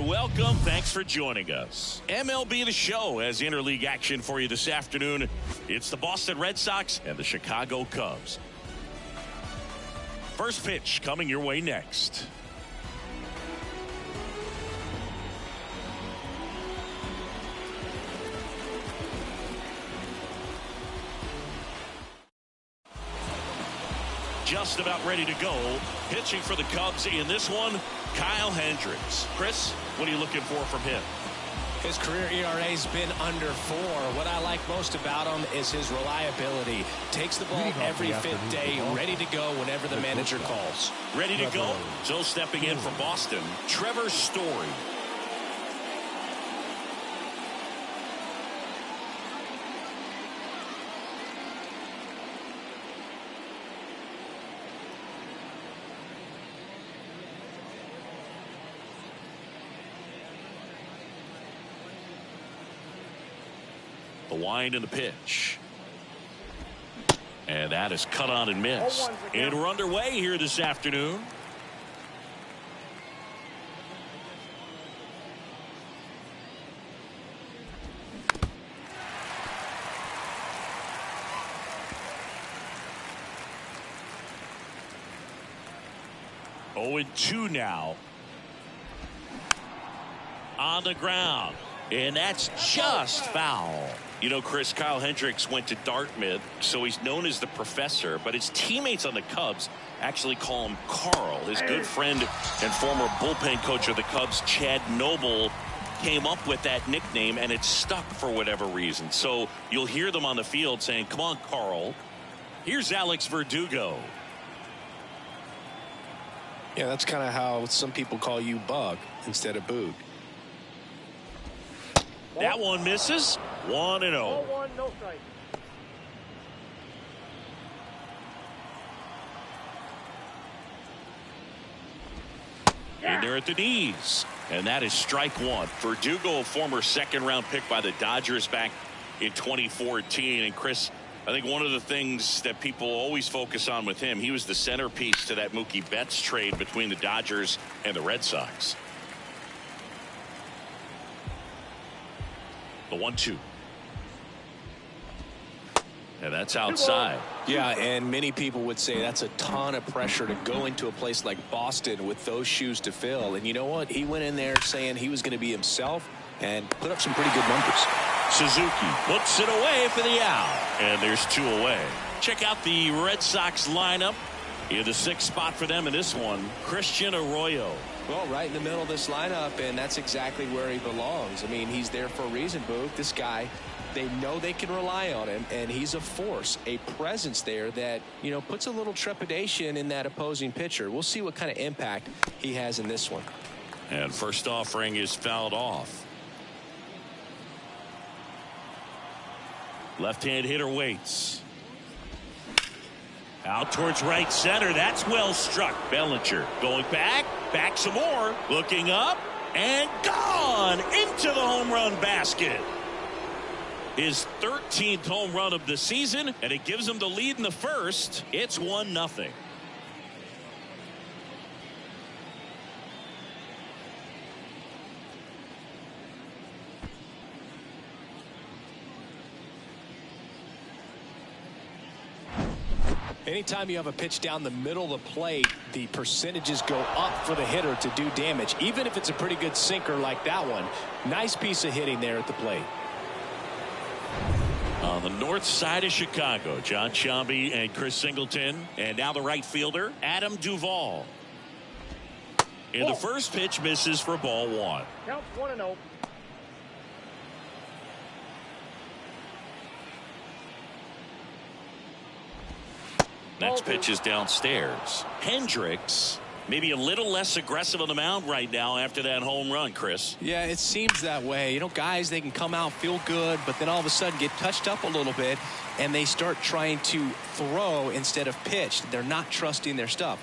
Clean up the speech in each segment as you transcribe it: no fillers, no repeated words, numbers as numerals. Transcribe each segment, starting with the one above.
and welcome. Thanks for joining us. MLB The Show has interleague action for you this afternoon. It's the Boston Red Sox and the Chicago Cubs. First pitch coming your way next. Just about ready to go. Pitching for the Cubs in this one, Kyle Hendricks. Chris, what are you looking for from him? His career ERA's been under 4. What I like most about him is his reliability. Takes the ball every fifth day, ready to go whenever the manager calls. Ready to go? So stepping in for Boston, Trevor Story. The wind and the pitch. And that is cut on and missed. And we're underway here this afternoon. Oh, and 2 now. On the ground. And that's just foul. You know, Chris, Kyle Hendricks went to Dartmouth, so he's known as the professor, but his teammates on the Cubs actually call him Carl. His good friend and former bullpen coach of the Cubs, Chad Noble, came up with that nickname, and it stuck for whatever reason. So you'll hear them on the field saying, "Come on, Carl." Here's Alex Verdugo. Yeah, that's kind of how some people call you Bug instead of Boog. That one misses. 1-0. 0-1, no strike. In there at the knees. And that is strike 1. Verdugo, a former second-round pick by the Dodgers back in 2014. And, Chris, I think one of the things that people always focus on with him, he was the centerpiece to that Mookie Betts trade between the Dodgers and the Red Sox. The 1-2. And that's outside. Yeah, and many people would say that's a ton of pressure to go into a place like Boston with those shoes to fill. And you know what? He went in there saying he was going to be himself and put up some pretty good numbers. Suzuki puts it away for the out. And there's 2 away. Check out the Red Sox lineup. In the 6th spot for them in this one, Christian Arroyo. Well, right in the middle of this lineup, and that's exactly where he belongs. I mean, he's there for a reason, Boog. This guy, they know they can rely on him, and he's a force, a presence there that, you know, puts a little trepidation in that opposing pitcher. We'll see what kind of impact he has in this one. And first offering is fouled off. Left-hand hitter waits. Out towards right center. That's well struck. Bellinger going back some more. Looking up and gone into the home run basket. His 13th home run of the season, and it gives him the lead in the first. It's 1-0. Anytime you have a pitch down the middle of the plate, the percentages go up for the hitter to do damage, even if it's a pretty good sinker like that one. Nice piece of hitting there at the plate. On the north side of Chicago, John Sciambi and Chris Singleton. And now the right fielder, Adam Duvall. And the first pitch misses for ball 1. Counts 1-0. Next pitch is downstairs. Hendricks maybe a little less aggressive on the mound right now after that home run, Chris. Yeah, it seems that way. You know, guys, they can come out, feel good, but then all of a sudden get touched up a little bit, and they start trying to throw instead of pitch. They're not trusting their stuff.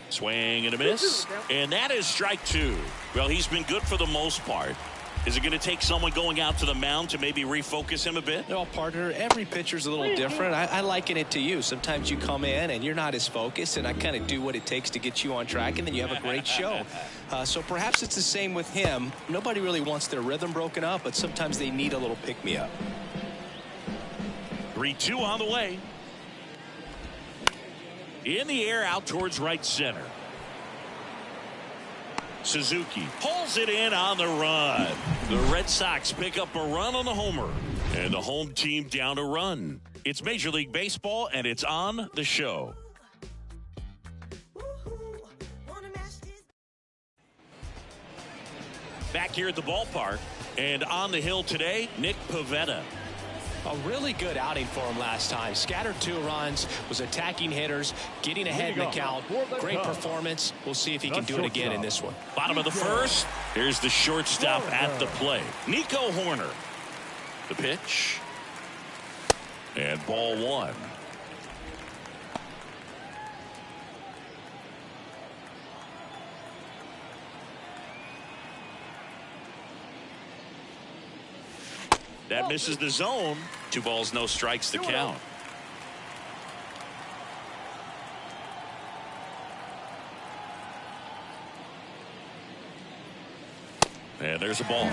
Swing and a miss, and that is strike 2. Well, he's been good for the most part. Is it going to take someone going out to the mound to maybe refocus him a bit? No, partner, every pitcher's a little different. I liken it to you. Sometimes you come in and you're not as focused, and I kind of do what it takes to get you on track, and then you have a great show. So perhaps it's the same with him. Nobody really wants their rhythm broken up, but sometimes they need a little pick-me-up. 3-2 on the way. In the air out towards right center. Suzuki pulls it in on the run. The Red Sox pick up a run on the homer. And the home team down a run. It's Major League Baseball, and it's on the show. Back here at the ballpark, and on the hill today, Nick Pivetta. A really good outing for him last time. Scattered 2 runs, was attacking hitters, getting ahead in the count. Great performance. We'll see if he can do it again in this one. Bottom of the first. Here's the shortstop at the plate. Nico Horner. The pitch. And ball 1. That misses the zone. 2 balls, no strikes to count. And there's a ball.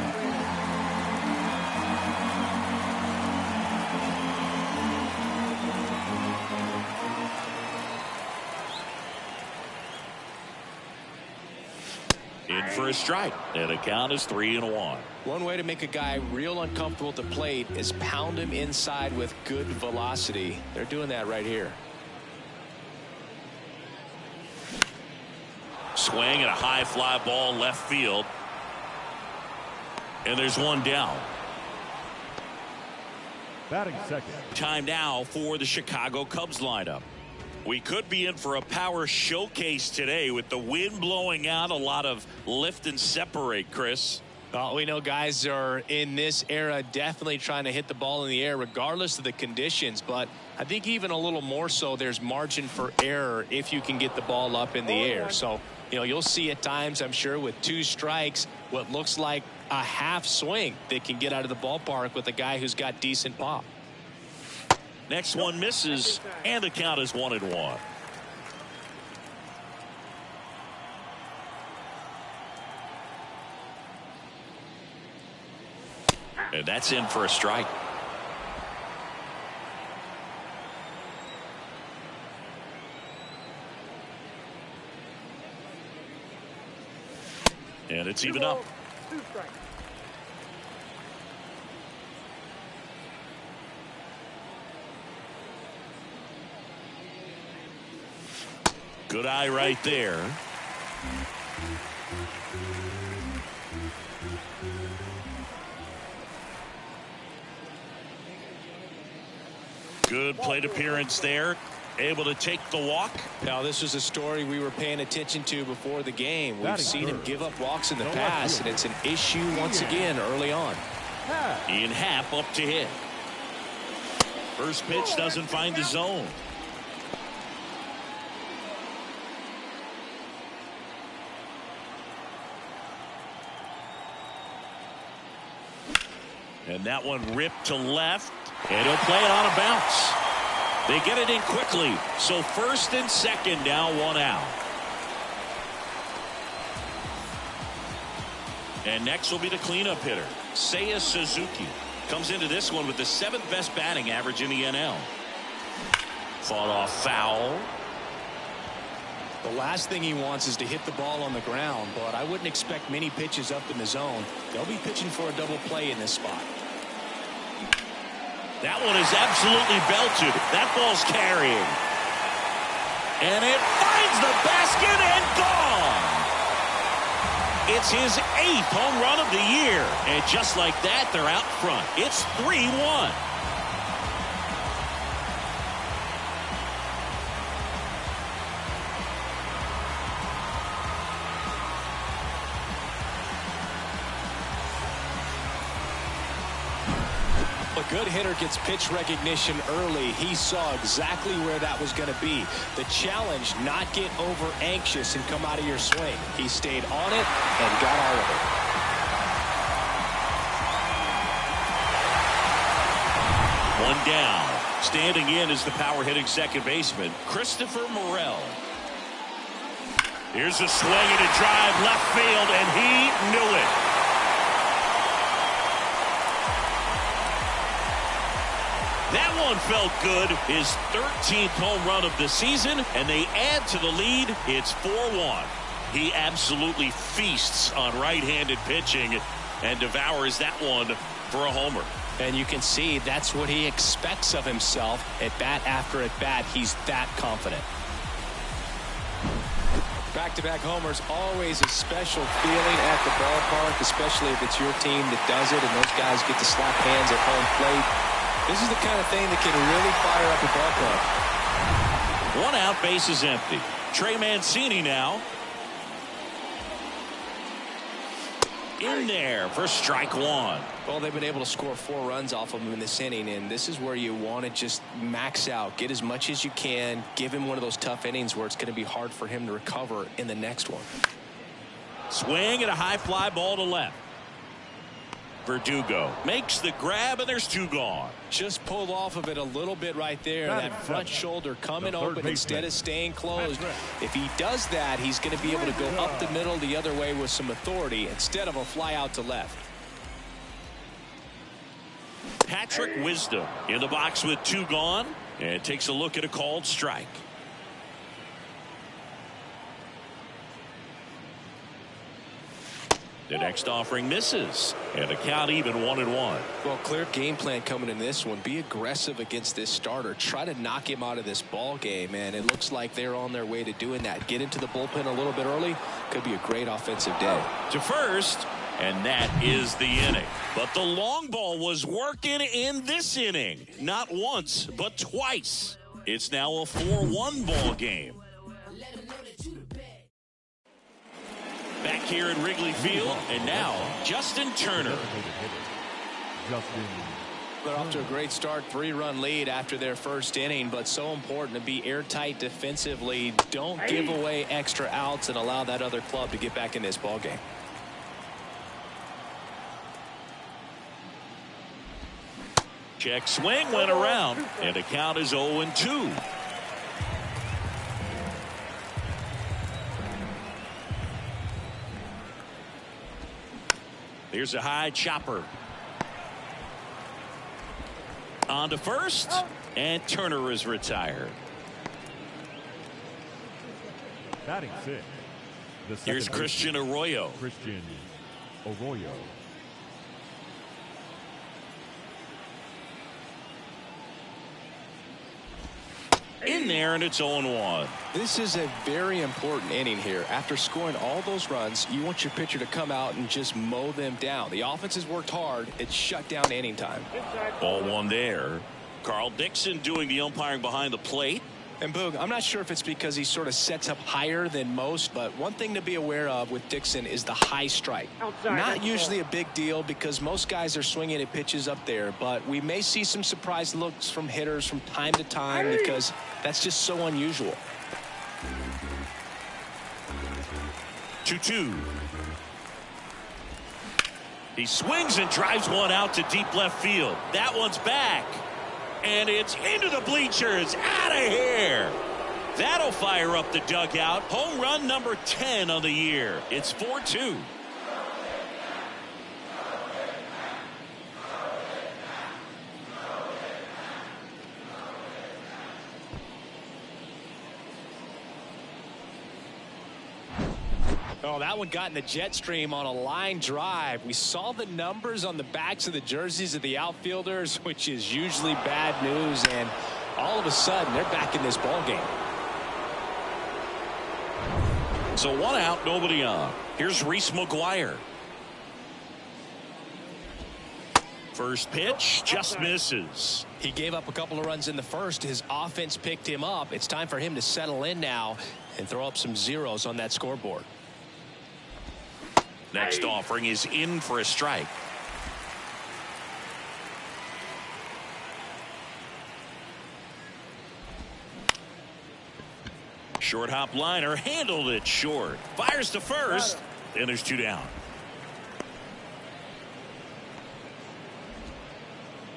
In for a strike, and the count is 3-1. One way to make a guy real uncomfortable at the plate is pound him inside with good velocity. They're doing that right here. Swing and a high fly ball left field. And there's one down. Batting second. Time now for the Chicago Cubs lineup. We could be in for a power showcase today with the wind blowing out, a lot of lift and separate, Chris. Well, we know guys are in this era definitely trying to hit the ball in the air regardless of the conditions, but I think even a little more so there's margin for error if you can get the ball up in the air. So, you know, you'll see at times, I'm sure, with 2 strikes, what looks like a half swing that can get out of the ballpark with a guy who's got decent pop. Next one misses, and the count is 1-1. And that's in for a strike. And it's even up. 2 strikes. Good eye right there. Good plate appearance there. Able to take the walk. Now, this was a story we were paying attention to before the game. We've seen him give up walks in the past, and it's an issue once again early on. Ian Happ up to hit. First pitch doesn't find the zone. And that one ripped to left, and he'll play it on a bounce. They get it in quickly, so first and second now, 1 out. And next will be the cleanup hitter, Seiya Suzuki. Comes into this one with the 7th best batting average in the NL. Fought off foul. The last thing he wants is to hit the ball on the ground, but I wouldn't expect many pitches up in the zone. They'll be pitching for a double play in this spot. That one is absolutely belted. That ball's carrying. And it finds the basket and gone. It's his 8th home run of the year. And just like that, they're out front. It's 3-1. A good hitter gets pitch recognition early. He saw exactly where that was going to be. The challenge, not get over anxious and come out of your swing. He stayed on it and got all of it. One down. Standing in is the power-hitting second baseman, Christopher Morel. Here's a swing and a drive left field, and he knew it. That one felt good. His 13th home run of the season, and they add to the lead. It's 4-1. He absolutely feasts on right-handed pitching and devours that one for a homer. And you can see that's what he expects of himself. At bat after at bat, he's that confident. Back-to-back homers, always a special feeling at the ballpark, especially if it's your team that does it and those guys get to slap hands at home plate. This is the kind of thing that can really fire up a ballpark. One out, base is empty. Trey Mancini now. In there for strike one. Well, they've been able to score 4 runs off of him in this inning, and this is where you want to just max out, get as much as you can, give him one of those tough innings where it's going to be hard for him to recover in the next one. Swing and a high fly ball to left. Verdugo makes the grab, and there's 2 gone. Just pulled off of it a little bit right there. That front shoulder coming open instead of staying closed. If he does that, he's going to be able to go up the middle the other way with some authority instead of a fly out to left. Patrick Wisdom in the box with 2 gone, and takes a look at a called strike. The next offering misses, and the count even 1-1. Well, clear game plan coming in this one. Be aggressive against this starter. Try to knock him out of this ball game, and it looks like they're on their way to doing that. Get into the bullpen a little bit early. Could be a great offensive day. To first, and that is the inning. But the long ball was working in this inning. Not once, but twice. It's now a 4-1 ball game. Back here in Wrigley Field, and now Justin Turner. They're off to a great start, 3-run lead after their first inning, but so important to be airtight defensively. Don't give away extra outs and allow that other club to get back in this ball game. Check swing went around, and the count is 0-2. Here's a high chopper. On to first, and Turner is retired. Batting 6. Here's Christian Arroyo. In there, and it's 0-1. This is a very important inning here. After scoring all those runs, you want your pitcher to come out and just mow them down. The offense has worked hard. It's shut down inning time. Ball 1 there. Carl Dixon doing the umpiring behind the plate. And Boog, I'm not sure if it's because he sort of sets up higher than most, but one thing to be aware of with Dixon is the high strike. Not usually a big deal because most guys are swinging at pitches up there, but we may see some surprise looks from hitters from time to time because that's just so unusual. 2-2. He swings and drives one out to deep left field. That one's back. And it's into the bleachers. Out of here. That'll fire up the dugout. Home run number 10 on the year. It's 4-2. Oh, that one got in the jet stream on a line drive. We saw the numbers on the backs of the jerseys of the outfielders, which is usually bad news, and all of a sudden they're back in this ball game. So 1 out, nobody on. Here's Reese McGuire. First pitch just misses. He gave up a couple of runs in the first. His offense picked him up. It's time for him to settle in now and throw up some zeros on that scoreboard. Next offering is in for a strike. Short hop liner, handled it short. Fires to first, and there's 2 down.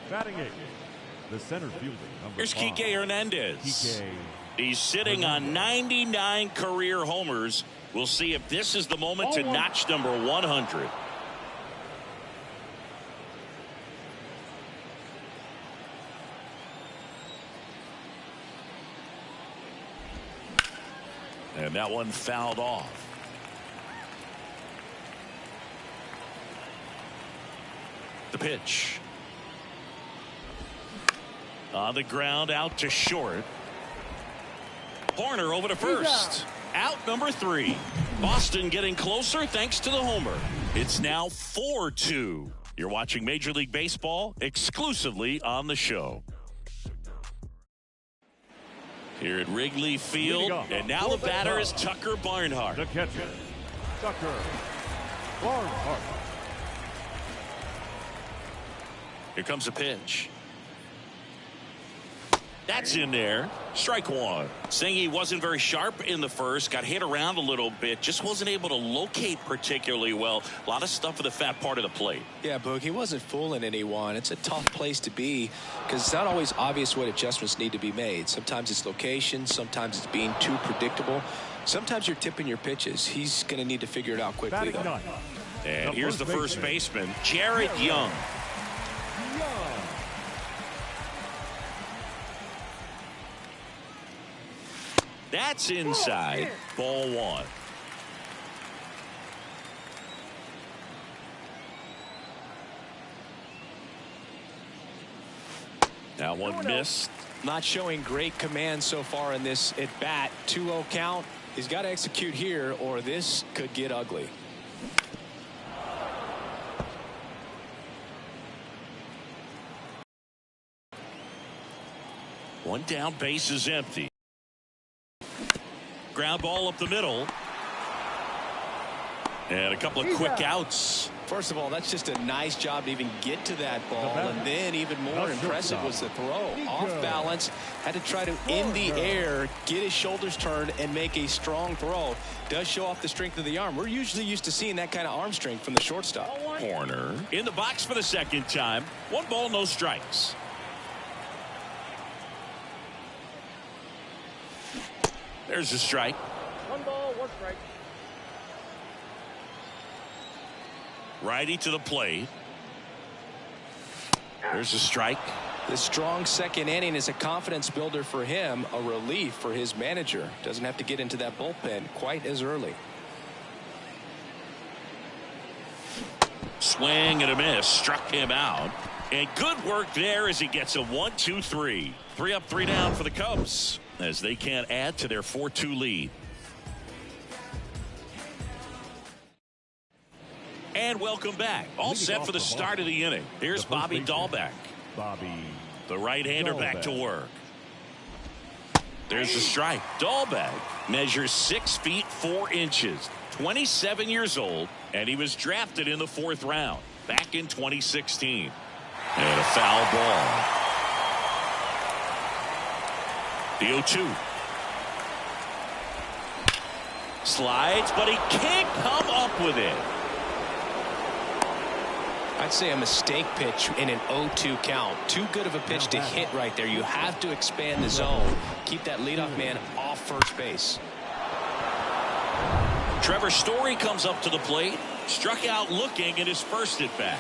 Batting 8. The center fielder, number Here's 5. Kike Hernandez. Kike. He's sitting on 99 career homers. We'll see if this is the moment to notch number 100. And that one fouled off. The pitch. On the ground, out to short. Horner over to first. Out number 3. Boston getting closer thanks to the homer. It's now 4-2. You're watching Major League Baseball exclusively on the show. Here at Wrigley Field, and now the batter is Tucker Barnhart. The catcher, Tucker Barnhart. Here comes a pitch. That's in there. Strike one. Saying he wasn't very sharp in the first, got hit around a little bit, just wasn't able to locate particularly well. A lot of stuff at the fat part of the plate. Yeah, Boog, he wasn't fooling anyone. It's a tough place to be because it's not always obvious what adjustments need to be made. Sometimes it's location, sometimes it's being too predictable. Sometimes you're tipping your pitches. He's going to need to figure it out quickly, though. And here's the first baseman, Jared Young. That's inside. Ball one. That one missed. Not showing great command so far in this at bat. 2-0 count. He's got to execute here or this could get ugly. One down, base is empty. Ground ball up the middle. And a couple of quick outs. First of all, that's just a nice job to even get to that ball. And then even more impressive was the throw. Off balance, had to try to in the air, get his shoulders turned and make a strong throw. Does show off the strength of the arm. We're usually used to seeing that kind of arm strength from the shortstop. Corner in the box for the second time. 1 ball, no strikes. There's a strike. 1 ball, 1 strike. Righty to the plate. There's a strike. The strong second inning is a confidence builder for him, a relief for his manager. Doesn't have to get into that bullpen quite as early. Swing and a miss. Struck him out. And good work there as he gets a 1-2-3. 3 up, 3 down for the Cubs as they can't add to their 4-2 lead. And welcome back. All set for the start of the inning. Here's Bobby Dahlbeck. The right-hander back to work. There's the strike. Dahlbeck measures 6 feet 4 inches, 27 years old, and he was drafted in the 4th round back in 2016. And a foul ball. The 0-2. Slides, but he can't come up with it. I'd say a mistake pitch in an 0-2 count. Too good of a pitch to hit right there. You have to expand the zone. Keep that leadoff man off first base. Trevor Story comes up to the plate. Struck out looking in his first at bat.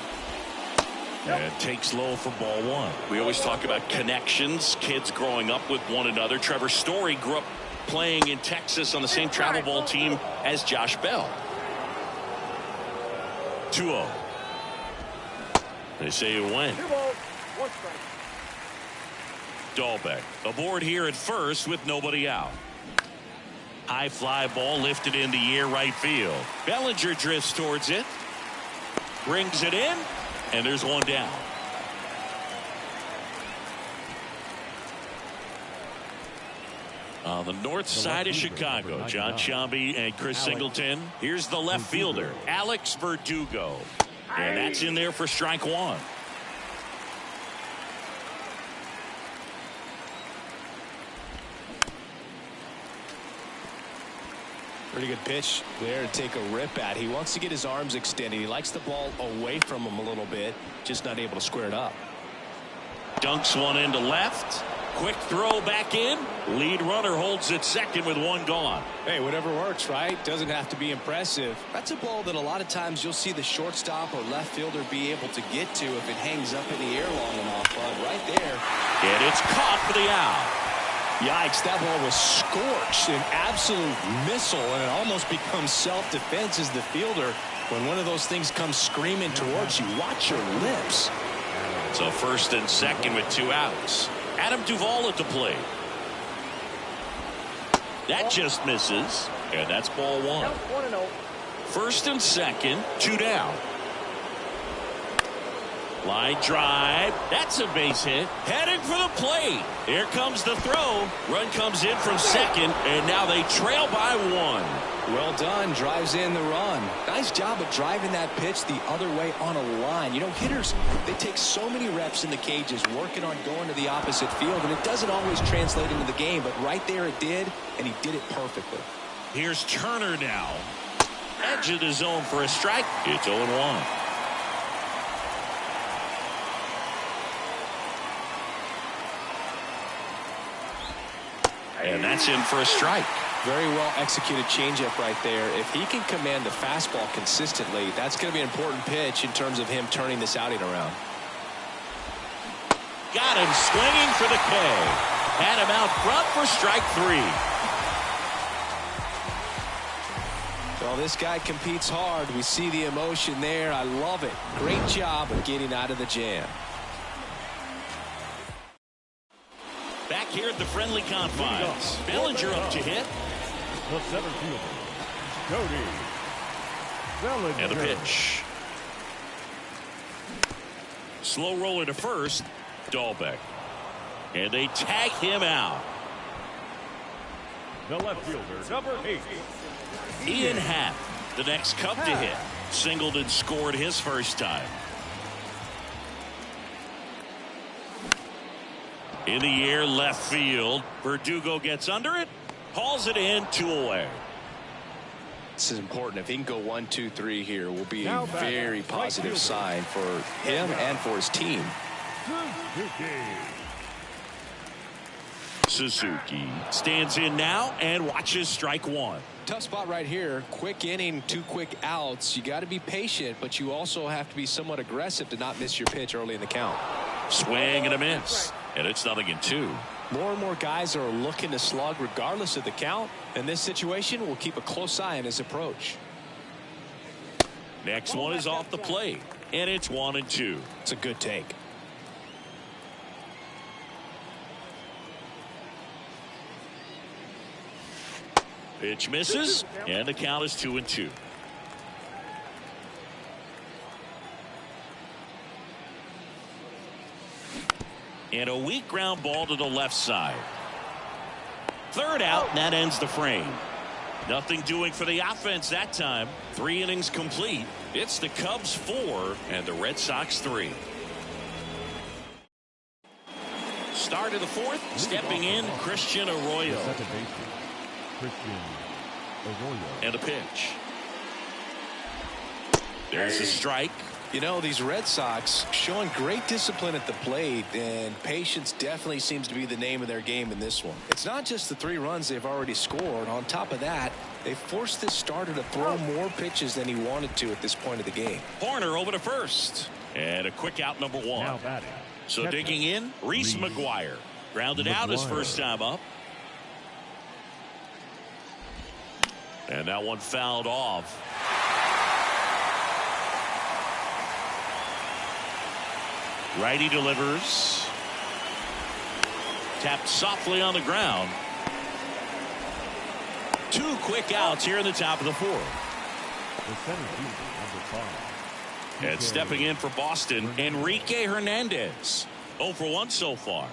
And takes low for ball 1. We always talk about connections, kids growing up with one another. Trevor Story grew up playing in Texas on the same travel ball team as Josh Bell. 2-0. They say it went. 2 balls, 1 strike. Dahlbeck aboard here at first with nobody out. High fly ball lifted in the air right field. Bellinger drifts towards it. Brings it in. And there's 1 down. On the north side of Chicago, John Sciambi and Chris Singleton. Here's the left fielder, Alex Verdugo. And that's in there for strike 1. Pretty good pitch there to take a rip at. He wants to get his arms extended. He likes the ball away from him a little bit, just not able to square it up. Dunks one into left. Quick throw back in. Lead runner holds at second with one gone. Hey, whatever works, right? Doesn't have to be impressive. That's a ball that a lot of times you'll see the shortstop or left fielder be able to get to if it hangs up in the air long enough. But right there. And it's caught for the out. Yikes, that ball was scorched, an absolute missile, and it almost becomes self-defense as the fielder. When one of those things comes screaming towards you, watch your lips. So first and second with two outs. Adam Duvall at the plate. That just misses, and that's ball one. Count 1-0. First and second, two down. Line drive. That's a base hit. Heading for the plate. Here comes the throw. Run comes in from second, and now they trail by one. Well done. Drives in the run. Nice job of driving that pitch the other way on a line. You know, hitters, they take so many reps in the cages working on going to the opposite field, and it doesn't always translate into the game, but right there it did, and he did it perfectly. Here's Turner now. Edge of the zone for a strike. It's 0-1. And that's in for a strike. Very well executed changeup right there. If he can command the fastball consistently, that's going to be an important pitch in terms of him turning this outing around. Got him swinging for the K. Had him out front for strike three. Well, this guy competes hard. We see the emotion there. I love it. Great job of getting out of the jam. Back here at the friendly confines. Bellinger up to hit. The center fielder, Cody Bellinger. And the pitch. Slow roller to first. Dahlbeck. And they tag him out. The left fielder, number 8. Ian Happ, the next Cub to hit. Singleton scored his first time. In the air, left field. Verdugo gets under it. Hauls it in, 2 away. This is important. If he can go 1, 2, 3 here, will be a very positive sign for him and for his team. Suzuki stands in now and watches strike one. Tough spot right here. Quick inning, 2 quick outs. You got to be patient, but you also have to be somewhat aggressive to not miss your pitch early in the count. Swing and a miss. And it's 0-2. More and more guys are looking to slug regardless of the count. In this situation, we'll keep a close eye on his approach. Next one is off the plate. And it's 1-2. It's a good take. Pitch misses. And the count is 2-2. And a weak ground ball to the left side. Third out, and that ends the frame. Nothing doing for the offense that time. 3 innings complete. It's the Cubs 4 and the Red Sox 3. Start of the fourth. Stepping in, Christian Arroyo. And a pitch. There's a strike. You know, these Red Sox showing great discipline at the plate, and patience definitely seems to be the name of their game in this one. It's not just the 3 runs they've already scored. On top of that, they forced this starter to throw more pitches than he wanted to at this point of the game. Horner over to first. And a quick out, number 1. Now batting. So digging in, Reese McGuire. Grounded out his first time up. And that one fouled off. Righty delivers. Tapped softly on the ground. 2 quick outs here in the top of the 4th. The center fielder, number 5. And stepping in for Boston, Enrique Hernandez. 0 for 1 so far.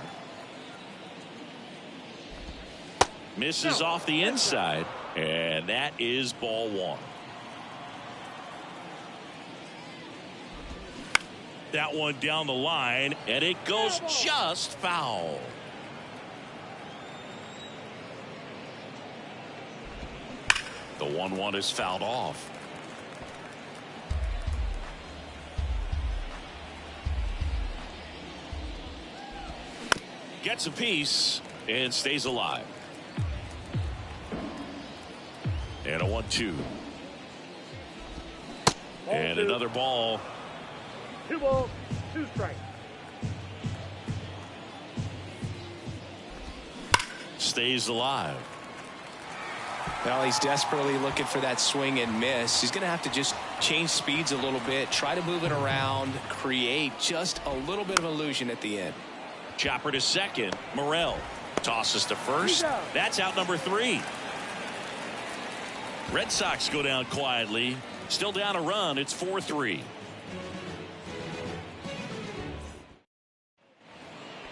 Misses off the inside, and that is ball 1. That one down the line, and it goes just foul. The 1-1 is fouled off. Gets a piece and stays alive. And a 1-2. And another ball. 2 balls, 2 strikes. Stays alive. Well, he's desperately looking for that swing and miss. He's going to have to just change speeds a little bit, try to move it around, create just a little bit of illusion at the end. Chopper to second. Morel tosses to first. That's out number 3. Red Sox go down quietly. Still down a run. It's 4-3.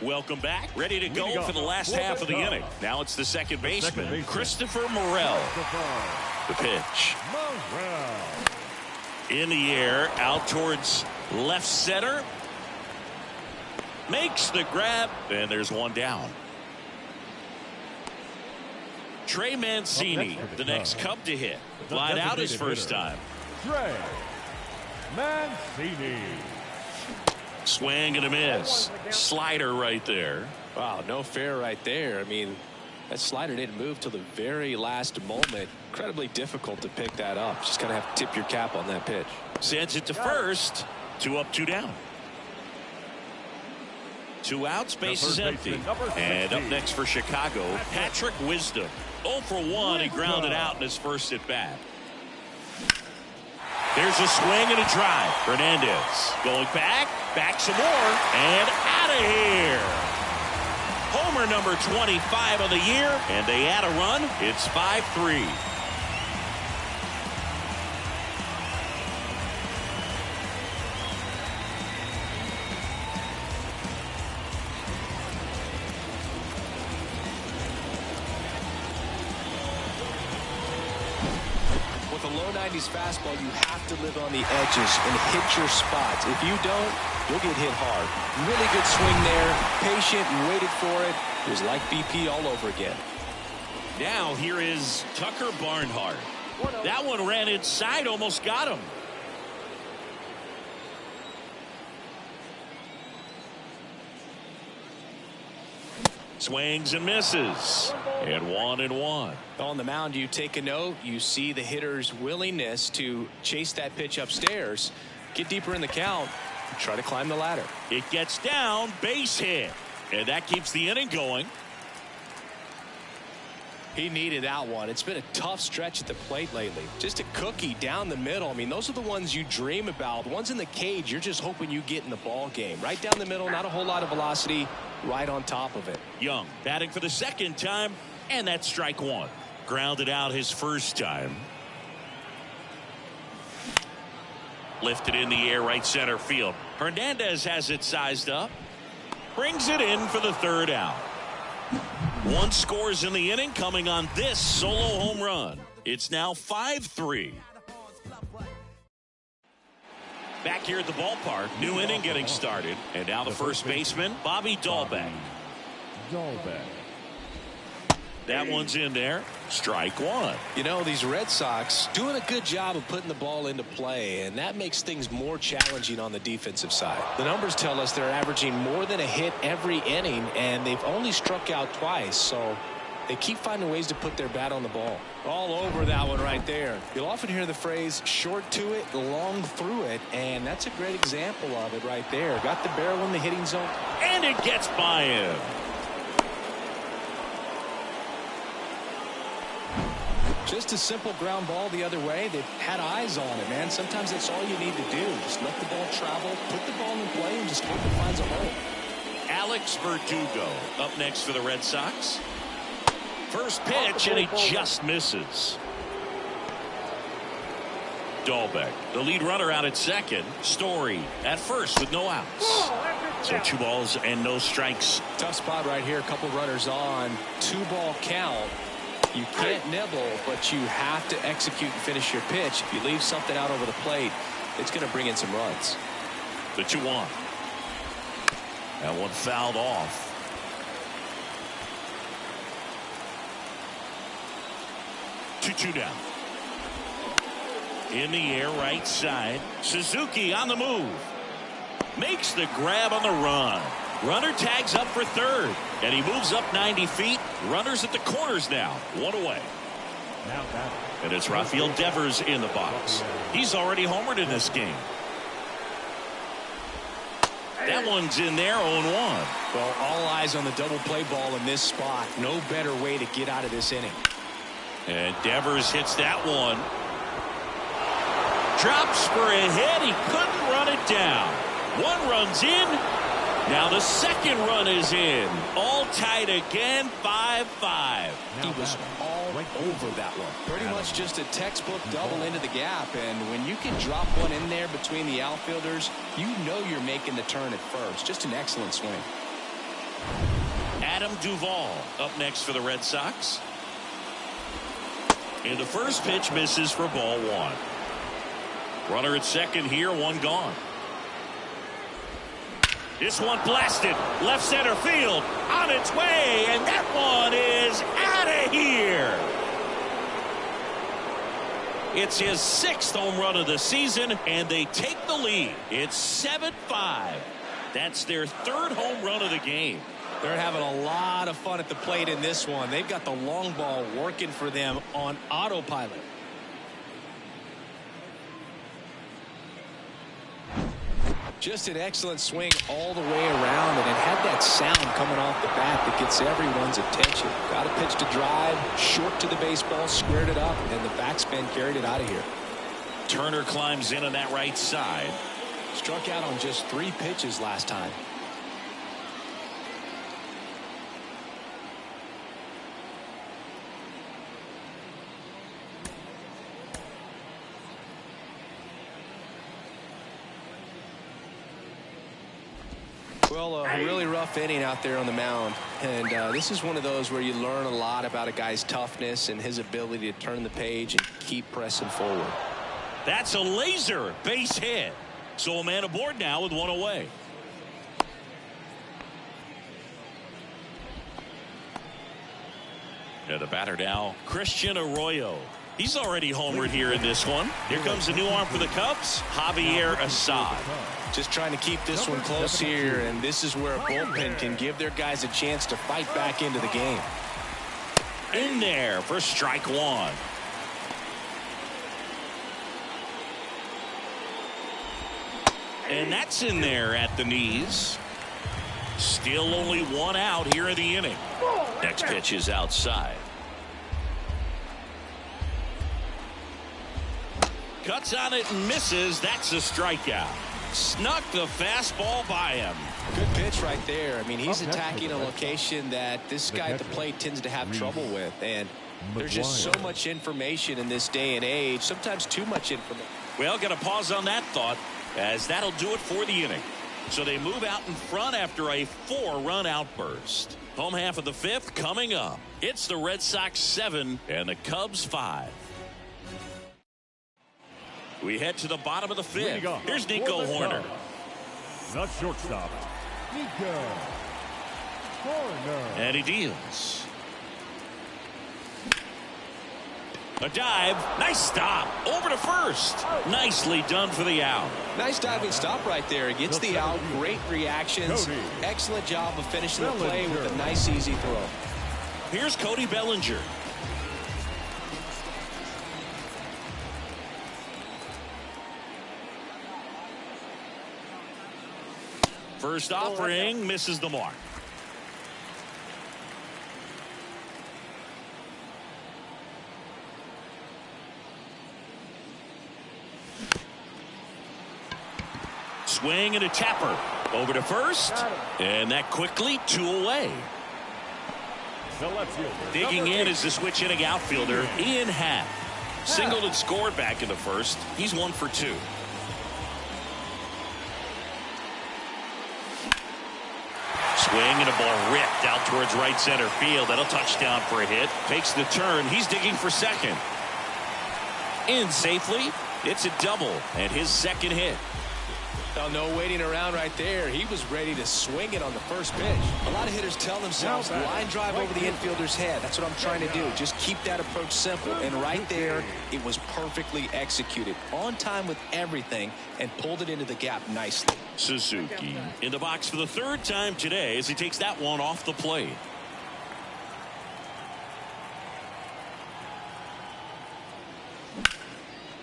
Welcome back. Ready to go for the last half of the inning. Now it's the second baseman, Christopher Morel. The pitch. In the air, out towards left center. Makes the grab, and there's one down. Trey Mancini, the next Cub to hit. Flied out his first time. Trey Mancini. Swing and a miss. Slider right there. Wow, no fair right there. I mean, that slider didn't move till the very last moment. Incredibly difficult to pick that up. Just kind of have to tip your cap on that pitch. Sends it to first. 2 up, 2 down. 2 outs, base is empty. And up next for Chicago, Patrick Wisdom. 0 for 1. He grounded out in his first at bat. There's a swing and a drive. Hernandez going back some more, and out of here. Homer number 25 of the year, and they add a run. It's 5-3. With a low 90s fastball, you have to live on the edges and hit your spots. If you don't, you'll get hit hard. Really good swing there. Patient, waited for it. It was like BP all over again. Now here is Tucker Barnhart. That one ran inside, almost got him. Swings and misses. And 1-1. On the mound, you take a note. You see the hitter's willingness to chase that pitch upstairs, get deeper in the count, try to climb the ladder. It gets down, base hit. And that keeps the inning going. He needed that one. It's been a tough stretch at the plate lately. Just a cookie down the middle. I mean, those are the ones you dream about. The ones in the cage, you're just hoping you get in the ball game. Right down the middle, not a whole lot of velocity, right on top of it. Young batting for the second time, and that's strike 1. Grounded out his first time. Lifted in the air, right center field. Hernandez has it sized up. Brings it in for the third out. 1 scores in the inning, coming on this solo home run. It's now 5-3. Back here at the ballpark, new inning getting started. And now the first baseman, Bobby Dahlbeck. That one's in there. Strike 1. You know, these Red Sox doing a good job of putting the ball into play, and that makes things more challenging on the defensive side. The numbers tell us they're averaging more than a hit every inning, and they've only struck out twice, so they keep finding ways to put their bat on the ball. All over that one right there. You'll often hear the phrase short to it, long through it, and that's a great example of it right there. Got the barrel in the hitting zone. And it gets by him. Just a simple ground ball the other way. They've had eyes on it, man. Sometimes that's all you need to do. Just let the ball travel, put the ball in play, and just hope it finds a hole. Alex Verdugo up next for the Red Sox. First pitch, and he just misses. Dahlbeck, the lead runner, out at second. Story at first with no outs. So 2 balls and no strikes. Tough spot right here. A couple runners on. 2-ball count. You can't nibble, but you have to execute and finish your pitch. If you leave something out over the plate, it's going to bring in some runs. The 2-1. That one fouled off. 2-2 down. In the air, right side. Suzuki on the move. Makes the grab on the run. Runner tags up for third, and he moves up 90 feet. Runners at the corners now. One away. Now batting. And it's Rafael Devers in the box. He's already homered in this game. That one's in there, 0-1. Well, all eyes on the double play ball in this spot. No better way to get out of this inning. And Devers hits that one. Drops for a hit. He couldn't run it down. One runs in. Now the second run is in. All tied again, 5-5. He was all over that one. Pretty much just a textbook double into the gap. And when you can drop one in there between the outfielders, you know you're making the turn at first. Just an excellent swing. Adam Duvall up next for the Red Sox. And the first pitch misses for ball one. Runner at second here, one gone. This one blasted left center field on its way, and that one is out of here. It's his 6th home run of the season, and they take the lead. It's 7-5. That's their 3rd home run of the game. They're having a lot of fun at the plate in this one. They've got the long ball working for them on autopilot. Just an excellent swing all the way around, and it had that sound coming off the bat that gets everyone's attention. Got a pitch to drive, short to the baseball, squared it up, and the backspin carried it out of here. Turner climbs in on that right side. Struck out on just 3 pitches last time. Well, a really rough inning out there on the mound, and this is one of those where you learn a lot about a guy's toughness and his ability to turn the page and keep pressing forward. That's a laser base hit. So a man aboard now with one away. And the batter now, Christian Arroyo. He's already homered here in this one. Here comes a new arm for the Cubs, Javier Assad. Just trying to keep this one close here, and this is where a bullpen can give their guys a chance to fight back into the game. In there for strike one. And that's in there at the knees. Still only one out here in the inning. Next pitch is outside. Cuts on it and misses. That's a strikeout. Snuck the fastball by him. Good pitch right there. I mean, he's attacking a location that this guy at the plate tends to have trouble with. And there's just so much information in this day and age. Sometimes too much information. Well, got to pause on that thought, as that'll do it for the inning. So they move out in front after a 4-run outburst. Home half of the 5th coming up. It's the Red Sox 7 and the Cubs 5. We head to the bottom of the 5th. Here's Nico Hoerner. The shortstop, Nico Hoerner. And he deals. A dive. Nice stop. Over to first. Nicely done for the out. Nice diving stop right there. It gets the out. Great reactions. Excellent job of finishing the play with a nice, easy throw. Here's Cody Bellinger. First offering misses the mark. Swing and a tapper over to first, and that quickly 2 away. Digging in is the switch hitting outfielder Ian Happ. Singled and scored back in the first. He's 1 for 2. Swing and a ball ripped out towards right center field. That'll touchdown for a hit. Takes the turn. He's digging for second. In safely. It's a double and his second hit. Oh, no waiting around right there. He was ready to swing it on the first pitch. A lot of hitters tell themselves, line drive over the infielder's head. That's what I'm trying to do. Just keep that approach simple. And right there, it was perfectly executed. On time with everything and pulled it into the gap nicely. Suzuki in the box for the third time today as he takes that one off the plate.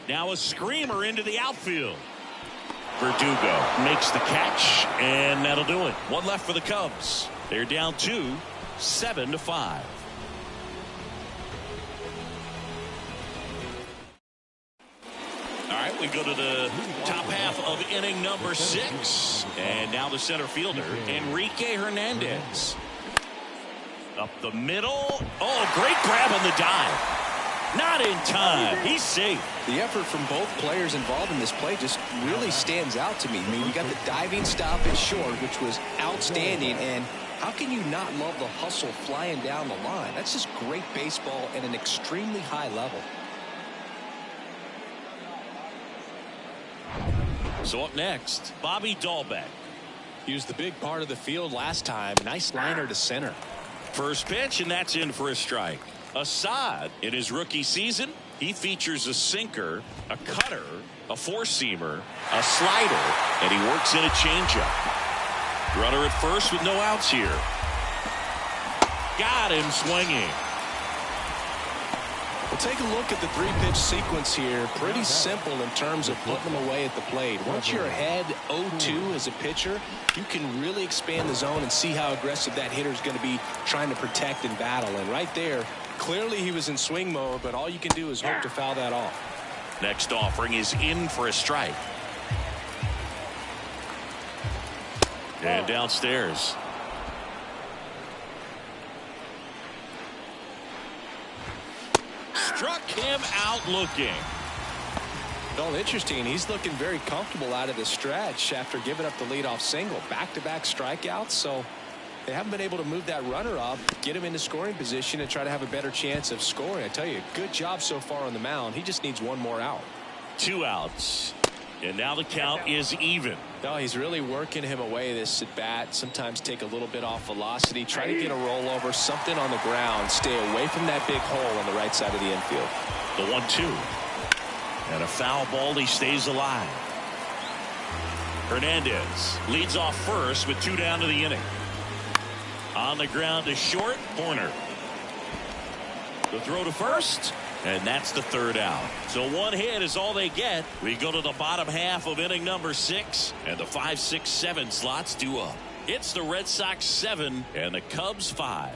Now a screamer into the outfield. Verdugo makes the catch, and that'll do it. One left for the Cubs. They're down 2, 7-5. All right, we go to the top half of inning number 6. And now the center fielder, Enrique Hernandez. Up the middle. Oh, great grab on the dive. Not in time. He's safe. The effort from both players involved in this play just really stands out to me. I mean, you got the diving stop at short, which was outstanding. And how can you not love the hustle flying down the line? That's just great baseball at an extremely high level. So up next, Bobby Dahlbeck. He was the big part of the field last time. Nice liner to center. First pitch, and that's in for a strike. Assad, in his rookie season, he features a sinker, a cutter, a four-seamer, a slider, and he works in a changeup. Runner at first with no outs here. Got him swinging. We'll take a look at the 3-pitch sequence here. Pretty simple in terms of putting them away at the plate. Once you're ahead 0-2 as a pitcher, you can really expand the zone and see how aggressive that hitter is going to be trying to protect and battle. And right there, clearly he was in swing mode, but all you can do is hope to foul that off. Next offering is in for a strike. And downstairs. Struck him out looking. Well, interesting. He's looking very comfortable out of the stretch after giving up the leadoff single. Back-to-back strikeouts, so they haven't been able to move that runner up, get him into scoring position, and try to have a better chance of scoring. I tell you, good job so far on the mound. He just needs one more out. 2 outs. And now the count is even. No, he's really working him away this at bat. Sometimes take a little bit off velocity. Try to get a rollover, something on the ground. Stay away from that big hole on the right side of the infield. The 1-2. And a foul ball. He stays alive. Hernandez leads off first with 2 down to the inning. On the ground to short, corner. The throw to first. And that's the 3rd out. So 1 hit is all they get. We go to the bottom half of inning number 6. And the 5, 6, 7 slots due up. It's the Red Sox 7 and the Cubs 5.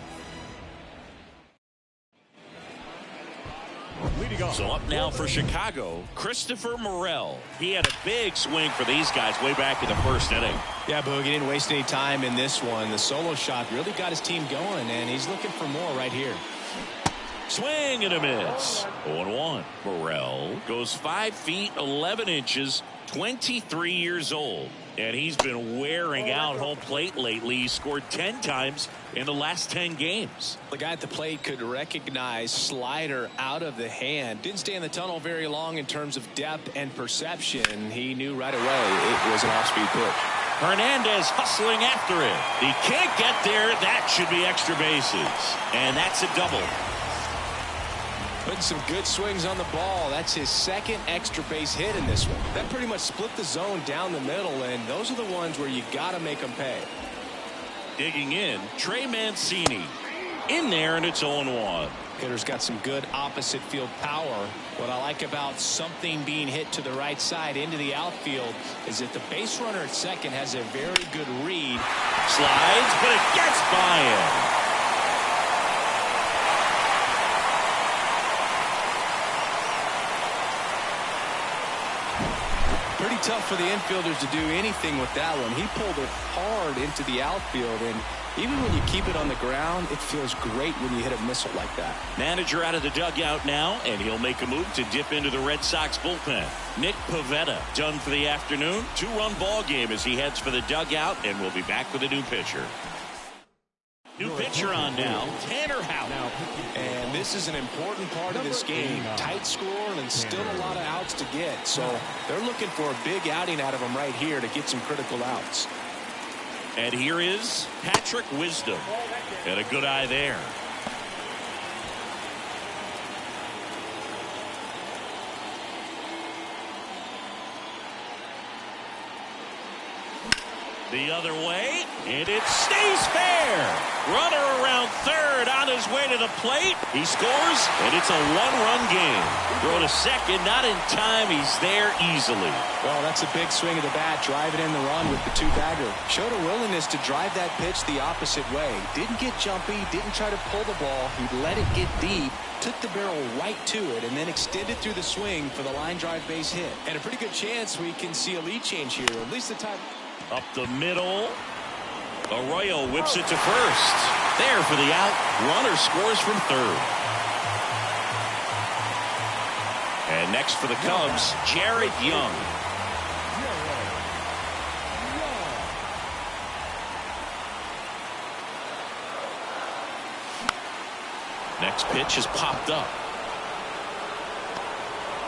So up now for Chicago, Christopher Morel. He had a big swing for these guys way back in the 1st inning. Yeah, Boog, he didn't waste any time in this one. The solo shot really got his team going, and he's looking for more right here. Swing and a miss. 0-1. Morel goes 5 feet 11 inches, 23 years old. And he's been wearing out home plate lately. He scored 10 times in the last 10 games. The guy at the plate could recognize slider out of the hand. Didn't stay in the tunnel very long in terms of depth and perception. He knew right away it was an off-speed pitch. Hernandez hustling after it. He can't get there. That should be extra bases. And that's a double. Putting some good swings on the ball. That's his 2nd extra base hit in this one. That pretty much split the zone down the middle, and those are the ones where you got to make them pay. Digging in, Trey Mancini. In there, and it's 0-1. Hitter's got some good opposite field power. What I like about something being hit to the right side into the outfield is that the base runner at second has a very good read. Slides, but it gets by him. Pretty tough for the infielders to do anything with that one. He pulled it hard into the outfield, and even when you keep it on the ground, it feels great when you hit a missile like that. Manager out of the dugout now, and he'll make a move to dip into the Red Sox bullpen. Nick Pivetta done for the afternoon. 2-run ball game as he heads for the dugout, and we'll be back with a new pitcher. New pitcher on now, Tanner Houck. And this is an important part of this game. Tight score and still a lot of outs to get. So they're looking for a big outing out of him right here to get some critical outs. And here is Patrick Wisdom. And a good eye there. The other way, and it stays fair. Runner around third on his way to the plate. He scores, and it's a one-run game. Throw to second, not in time. He's there easily. Well, that's a big swing of the bat, driving in the run with the two-bagger. Showed a willingness to drive that pitch the opposite way. Didn't get jumpy, didn't try to pull the ball. He let it get deep, took the barrel right to it, and then extended through the swing for the line drive base hit. And a pretty good chance we can see a lead change here, at least the time. Up the middle. Arroyo whips it to first. There for the out. Runner scores from third. And next for the Cubs, Jared Young. Next pitch is popped up.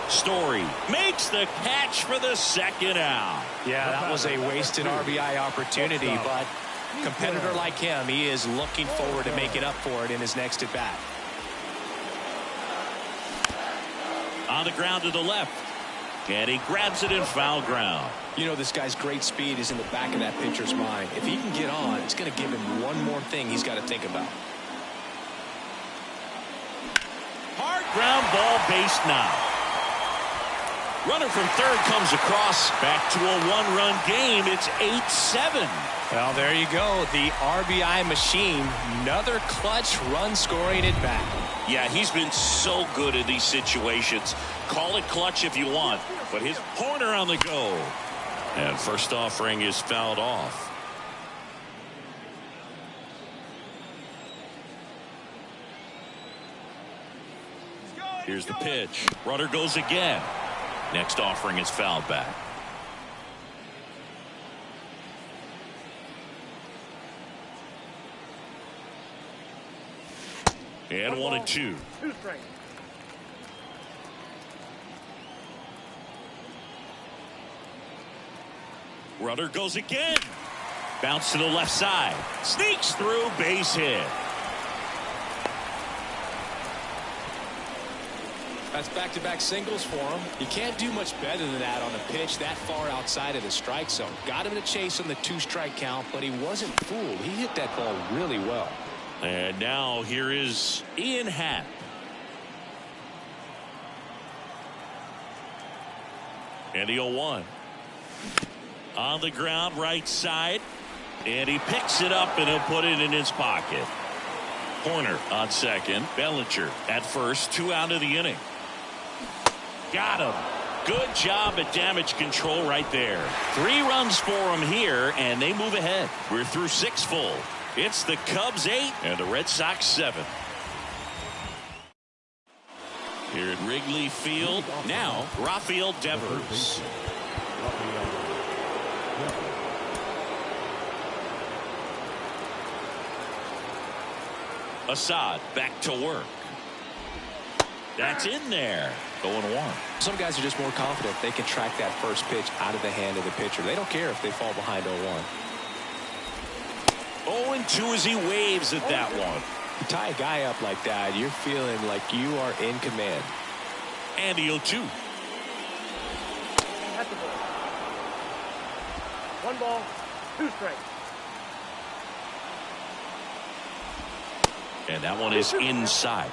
Story makes the catch for the second out. Yeah, that was a wasted RBI opportunity, but a competitor like him, he is looking forward to making up for it in his next at bat. On the ground to the left, and he grabs it in foul ground. You know, this guy's great speed is in the back of that pitcher's mind. If he can get on, it's going to give him one more thing he's got to think about. Hard ground ball, base now. Runner from third comes across. Back to a one-run game. It's 8-7. Well, there you go. The RBI machine. Another clutch run-scoring at bat. Yeah, he's been so good in these situations. Call it clutch if you want, but his corner on the go. And first offering is fouled off. Here's the pitch. Runner goes again. Next offering is fouled back. And 1-2. 2 strikes. Runner goes again. Bounce to the left side. Sneaks through, base hit. That's back-to-back singles for him. You can't do much better than that on a pitch that far outside of the strike zone. Got him to chase on the 2-strike count, but he wasn't fooled. He hit that ball really well. And now here is Ian Happ. And the 0-1. On the ground, right side. And he picks it up, and he'll put it in his pocket. Horner on second. Bellinger at first. 2 out of the inning. Got him. Good job at damage control right there. 3 runs for him here, and they move ahead. We're through 6 full. It's the Cubs 8 and the Red Sox 7. Here at Wrigley Field, now Rafael Devers. Assad back to work. That's in there. 0-1. Some guys are just more confident they can track that first pitch out of the hand of the pitcher. They don't care if they fall behind 0-1. 0-2 as he waves at that one. You tie a guy up like that, you're feeling like you are in command. And the 0-2. At the ball. 1 ball, 2 strikes. And that one is inside.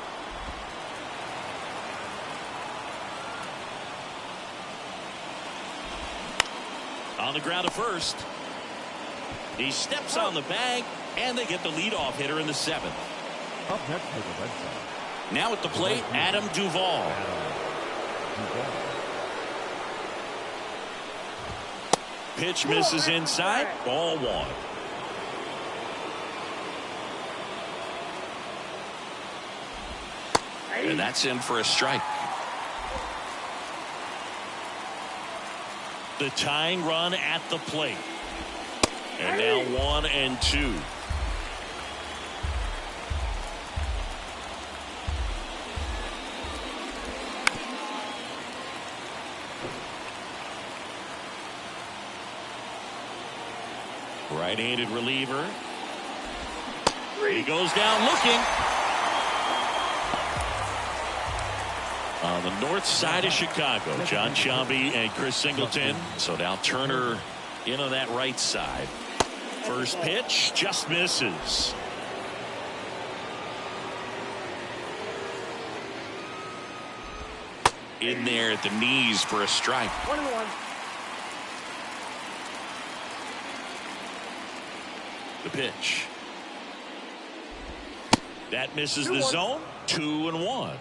On the ground at first. He steps on the bag, and they get the leadoff hitter in the 7th. Up next for the Red Sox. Now at the plate, Adam Duvall. Pitch misses inside. Ball 1. And that's in for a strike. The tying run at the plate. And now 1-2. Right-handed reliever. He goes down looking. On the north side of Chicago, John Sciambi and Chris Singleton. So now Turner in on that right side. First pitch just misses. In there at the knees for a strike. 1-1. The pitch. That misses the zone. 2-1.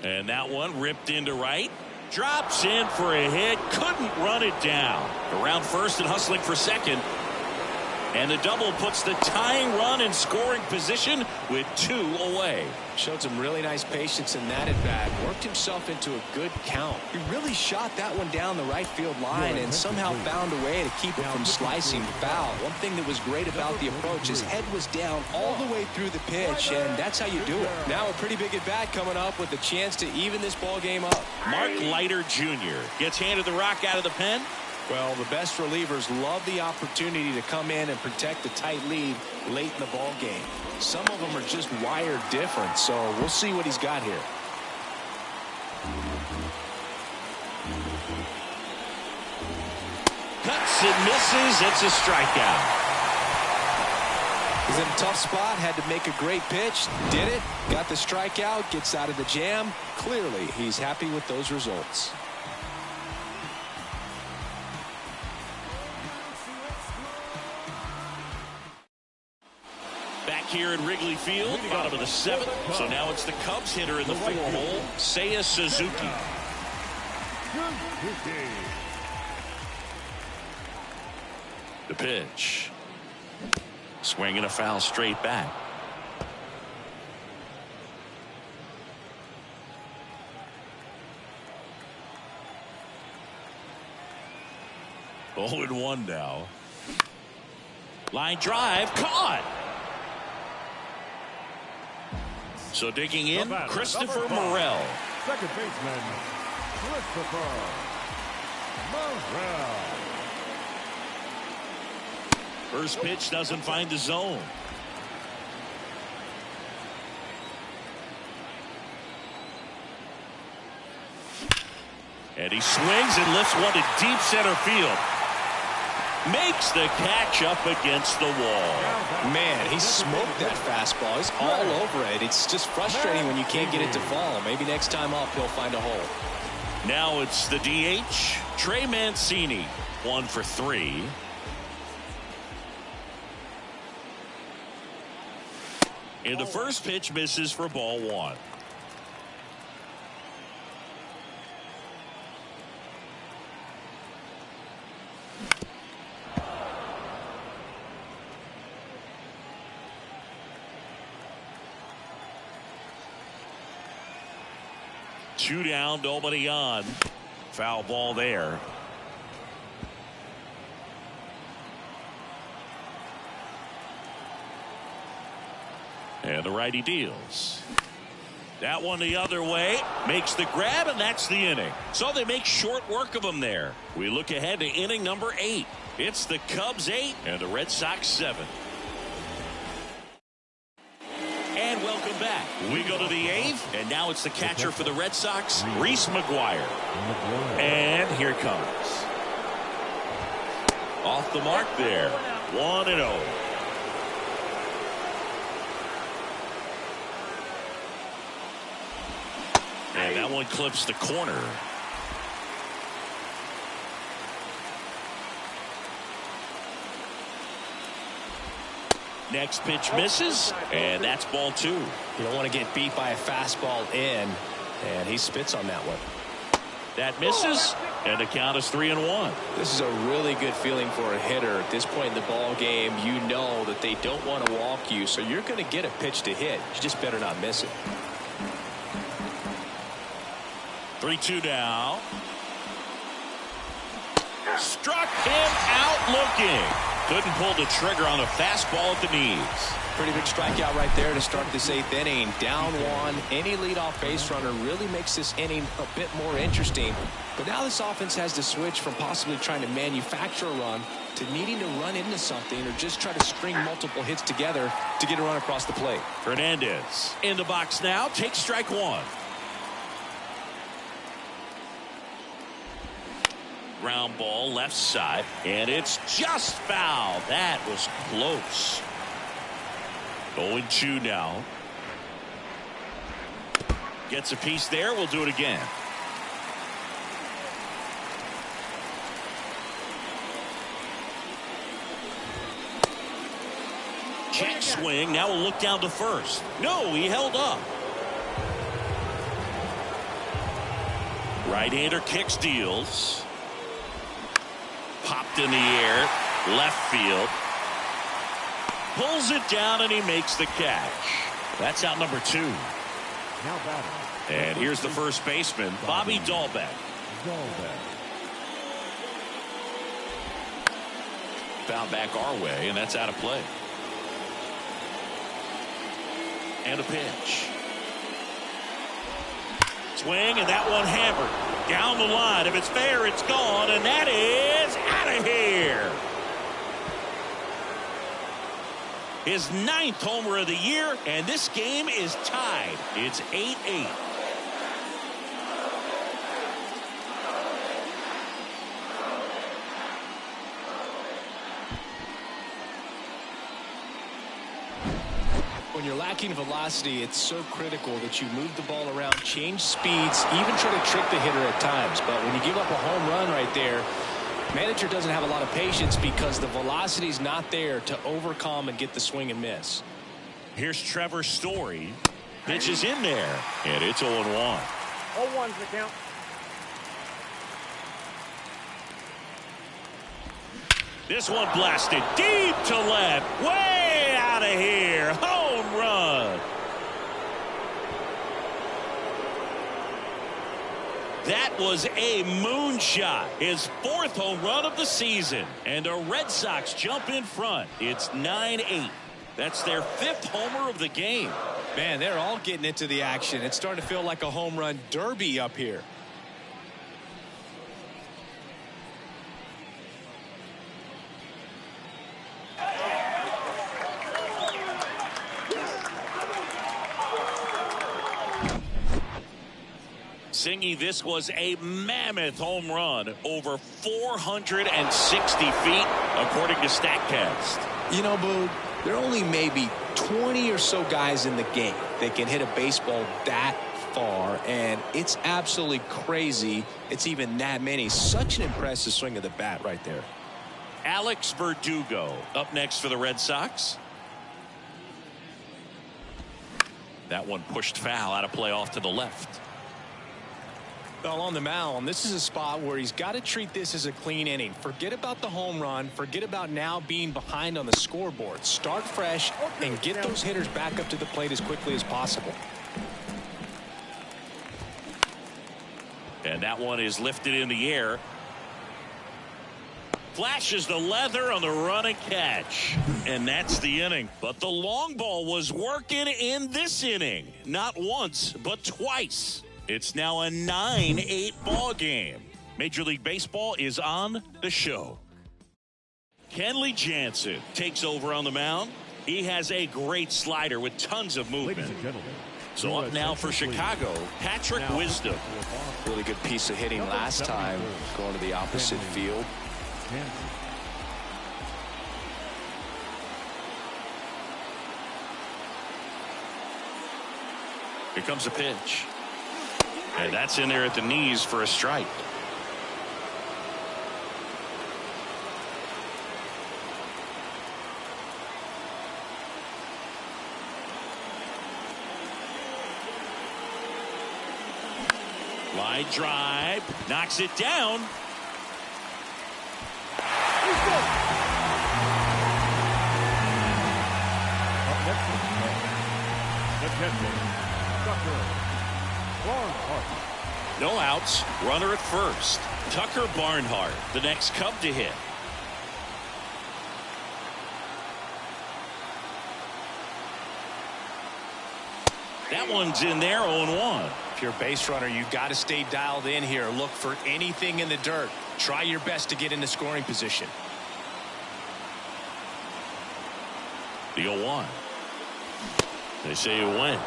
And that one ripped into right. Drops in for a hit. Couldn't run it down. Around first and hustling for second. And the double puts the tying run in scoring position with 2 away. Showed some really nice patience in that at bat. Worked himself into a good count. He really shot that one down the right field line and somehow found a way to keep it from slicing foul. One thing that was great about the approach, his head was down all the way through the pitch, and that's how you do it. Now a pretty big at bat coming up with a chance to even this ball game up. Mark Leiter Jr. gets handed the rock out of the pen. Well, the best relievers love the opportunity to come in and protect the tight lead late in the ball game. Some of them are just wired different, so we'll see what he's got here. Cuts and misses. It's a strikeout. He's in a tough spot, had to make a great pitch, did it, got the strikeout, gets out of the jam. Clearly, he's happy with those results. Back here at Wrigley Field, bottom of the 7th. So now it's the Cubs hitter in the 4-hole, Seiya Suzuki. The pitch. Swinging a foul straight back. Oh, and 1 now. Line drive caught. So digging in, Christopher Morel. Second baseman, Christopher Morel. First pitch doesn't find the zone. And he swings and lifts one to deep center field. Makes the catch up against the wall. Man, he smoked that fastball. He's all over it. It's just frustrating when you can't get it to fall. Maybe next time up he'll find a hole. Now it's the DH, Trey Mancini. 1 for 3. And the first pitch misses for ball 1. Two down, nobody on. Foul ball there. And the righty deals. That one the other way. Makes the grab, and that's the inning. So they make short work of him there. We look ahead to inning number 8. It's the Cubs 8 and the Red Sox 7. And welcome back. We go to the 8th, and now it's the catcher for the Red Sox, Reese McGuire. And here it comes. Off the mark there. 1-0. And that one clips the corner. Next pitch misses, and that's ball 2. You don't want to get beat by a fastball in, and he spits on that one. That misses, and the count is 3-1. This is a really good feeling for a hitter. At this point in the ball game, you know that they don't want to walk you, so you're going to get a pitch to hit. You just better not miss it. 3-2 now. Struck him out looking. Couldn't pull the trigger on a fastball at the knees. Pretty big strikeout right there to start this 8th inning. Down 1. Any leadoff base runner really makes this inning a bit more interesting. But now this offense has to switch from possibly trying to manufacture a run to needing to run into something or just try to string multiple hits together to get a run across the plate. Hernandez in the box now. Takes strike 1. Ground ball left side, and it's just foul. That was close. 0-2 now. Gets a piece there. We'll do it again. Check swing. Now we'll look down to first. No, he held up. Right-hander kicks, deals. Popped in the air. Left field. Pulls it down, and he makes the catch. That's out number 2. Now batting. And here's the first baseman, Bobby Dahlbeck. Foul back our way, and that's out of play. And a pitch. Swing, and that one hammered. Down the line. If it's fair, it's gone, and that is out of here. His 9th homer of the year, and this game is tied. It's 8-8. When you're lacking velocity, it's so critical that you move the ball around, change speeds, even try to trick the hitter at times. But when you give up a home run right there, manager doesn't have a lot of patience because the velocity is not there to overcome and get the swing and miss. Here's Trevor Story. Pitch is in there, and it's 0-1. 0-1's the count. This one blasted deep to left. Way out of here. Home run. That was a moonshot. His 4th home run of the season. And the Red Sox jump in front. It's 9-8. That's their 5th homer of the game. Man, they're all getting into the action. It's starting to feel like a home run derby up here. Singy, this was a mammoth home run, over 460 feet, according to StatCast. You know, Boo, there are only maybe 20 or so guys in the game that can hit a baseball that far, and it's absolutely crazy it's even that many. Such an impressive swing of the bat right there. Alex Verdugo up next for the Red Sox. That one pushed foul, out of play off to the left. Well, on the mound, this is a spot where he's got to treat this as a clean inning. Forget about the home run. Forget about now being behind on the scoreboard. Start fresh and get those hitters back up to the plate as quickly as possible. And that one is lifted in the air. Flashes the leather on the run and catch. And that's the inning. But the long ball was working in this inning. Not once, but twice. It's now a 9-8 ball game. Major League Baseball is on the show. Kenley Jansen takes over on the mound. He has a great slider with tons of movement. Ladies and gentlemen, So up now for Chicago, Patrick Wisdom. Really good piece of hitting last time, going to the opposite field. Here comes a pitch. And that's in there at the knees for a strike. Line drive, knocks it down. Up next is the catcher, Tucker Barnhart. No outs, runner at first. Tucker Barnhart, the next Cub to hit. That one's in there, 0-1. If you're a base runner, you got to stay dialed in here. Look for anything in the dirt. Try your best to get into scoring position. The 0-1. They say you win.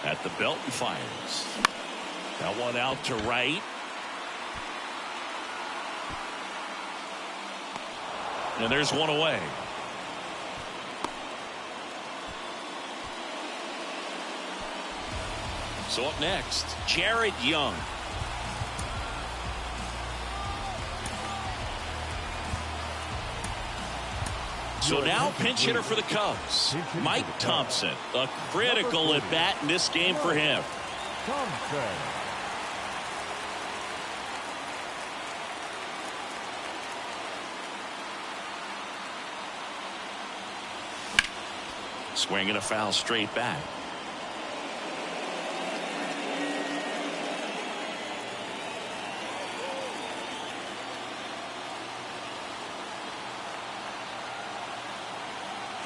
At the belt and fires. That one out to right. And there's one away. So up next, Jared Young. So now pinch hitter for the Cubs, Mike Thompson. A critical at bat in this game for him. Swing and a foul straight back.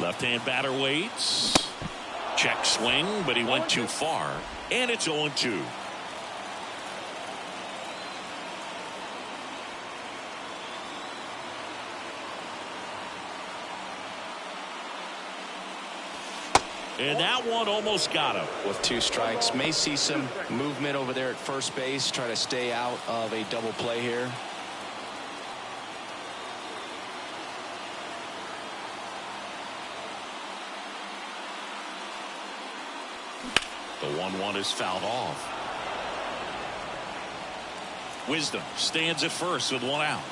Left-hand batter waits. Check swing, but he went too far. And it's 0-2. And that one almost got him. With 2 strikes, may see some movement over there at first base. Try to stay out of a double play here. The 1-1 is fouled off. Wisdom stands at first with 1 out.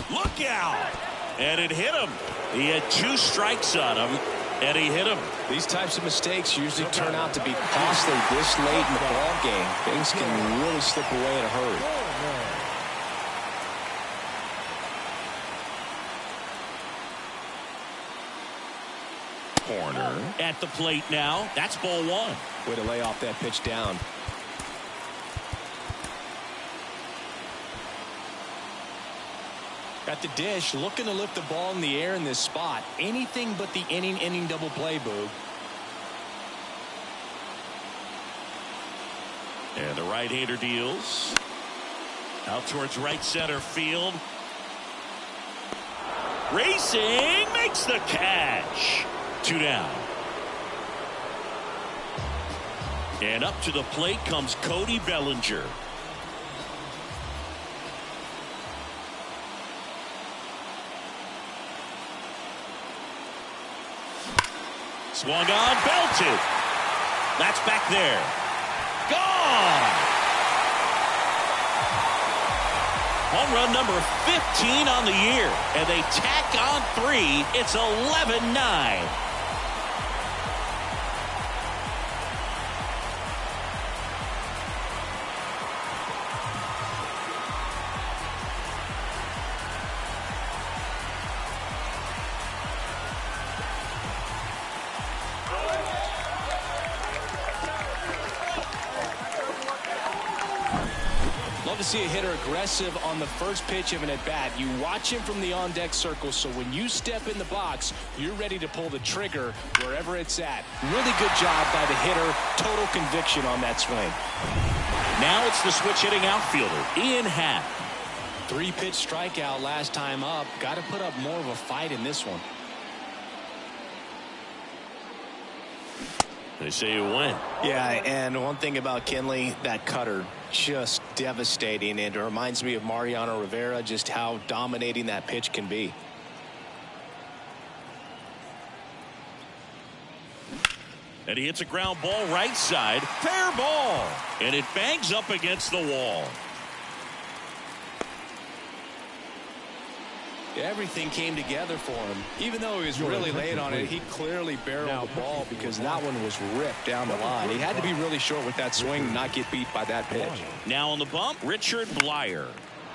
Look out! And it hit him. He had 2 strikes on him, and he hit him. These types of mistakes usually turn out to be costly this late in the ball game. Things can really slip away in a hurry. Corner at the plate now. That's ball 1. Way to lay off that pitch down. At the dish, looking to lift the ball in the air in this spot. Anything but the inning double play, Boog. And the right-hander deals. Out towards right center field. Racing makes the catch. 2 down. And up to the plate comes Cody Bellinger. Swung on, belted. That's back there. Gone. Home run number 15 on the year. And they tack on 3. It's 11-9. Love to see a hitter aggressive on the first pitch of an at-bat. You watch him from the on-deck circle, so when you step in the box, you're ready to pull the trigger wherever it's at. Really good job by the hitter. Total conviction on that swing. Now it's the switch hitting outfielder, Ian Happ. 3-pitch strikeout last time up. Got to put up more of a fight in this one. They say you win. Yeah, and one thing about Kenley, that cutter, just devastating. And it reminds me of Mariano Rivera, just how dominating that pitch can be. And he hits a ground ball right side. Fair ball. And it bangs up against the wall. Everything came together for him. Even though he was really late on it, he clearly barreled the ball because that one was ripped down the line. He had to be really short with that swing and not get beat by that pitch. Now on the bump, Richard Blyer.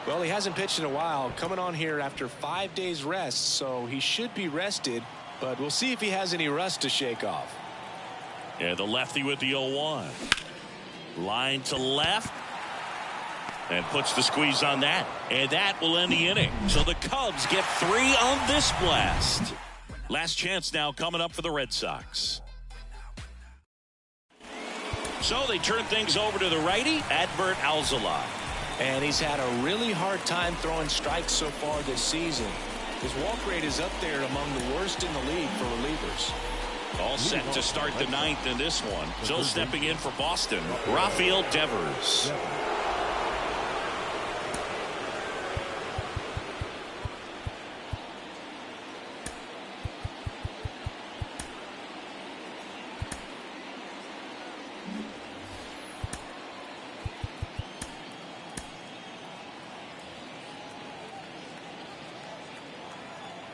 Well, he hasn't pitched in a while, coming on here after 5 days rest, so he should be rested, but we'll see if he has any rust to shake off. And the lefty with the 0-1. Line to left. And puts the squeeze on that. And that will end the inning. So the Cubs get 3 on this blast. Last chance now coming up for the Red Sox. So they turn things over to the righty, Adbert Alzolay. And he's had a really hard time throwing strikes so far this season. His walk rate is up there among the worst in the league for relievers. All set to start the 9th in this one. So stepping in for Boston, Rafael Devers.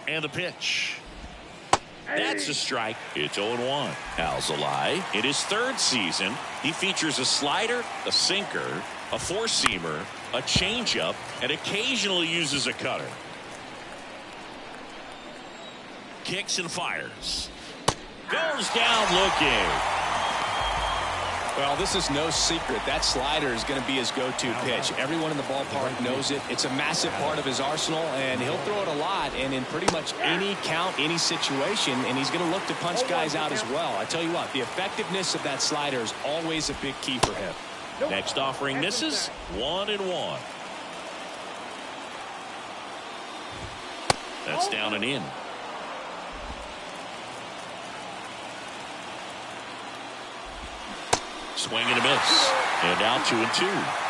And the pitch. That's a strike. It's 0-1. Alzolay, in his 3rd season, he features a slider, a sinker, a four-seamer, a changeup, and occasionally uses a cutter. Kicks and fires. Goes down looking. Well, this is no secret. That slider is going to be his go-to pitch. Everyone in the ballpark knows it. It's a massive part of his arsenal, and he'll throw it a lot and in pretty much any count, any situation, and he's going to look to punch guys out as well. I tell you what, the effectiveness of that slider is always a big key for him. Next offering misses. 1-1. That's down and in. Swing and a miss. And now 2-2.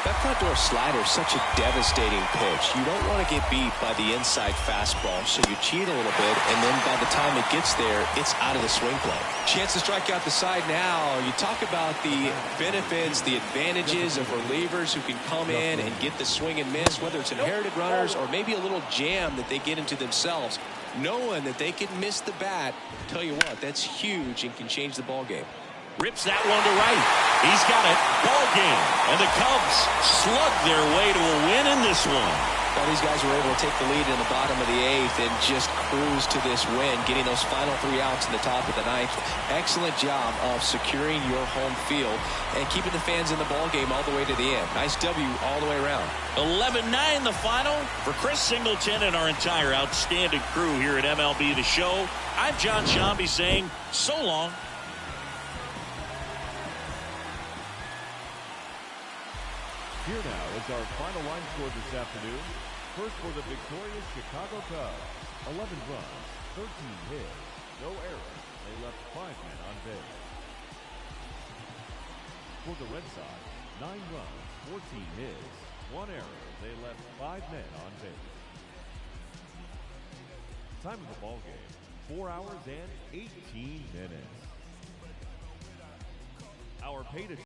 That front door slider is such a devastating pitch. You don't want to get beat by the inside fastball, so you cheat a little bit, and then by the time it gets there, it's out of the swing plane. Chance to strike out the side now. You talk about the benefits, the advantages of relievers who can come in and get the swing and miss, whether it's inherited runners or maybe a little jam that they get into themselves. Knowing that they can miss the bat, tell you what, that's huge and can change the ball game. Rips that one to right. He's got it. Ball game. And the Cubs slug their way to a win in this one. Well, these guys were able to take the lead in the bottom of the 8th and just cruise to this win, getting those final 3 outs in the top of the 9th. Excellent job of securing your home field and keeping the fans in the ball game all the way to the end. Nice W all the way around. 11-9 the final. For Chris Singleton and our entire outstanding crew here at MLB The Show, I'm John Shambi saying so long. Here now is our final line score this afternoon. First for the victorious Chicago Cubs, 11 runs, 13 hits, no errors. They left 5 men on base. For the Red Sox, 9 runs, 14 hits, 1 error. They left 5 men on base. Time of the ball game, 4 hours and 18 minutes. Our pay to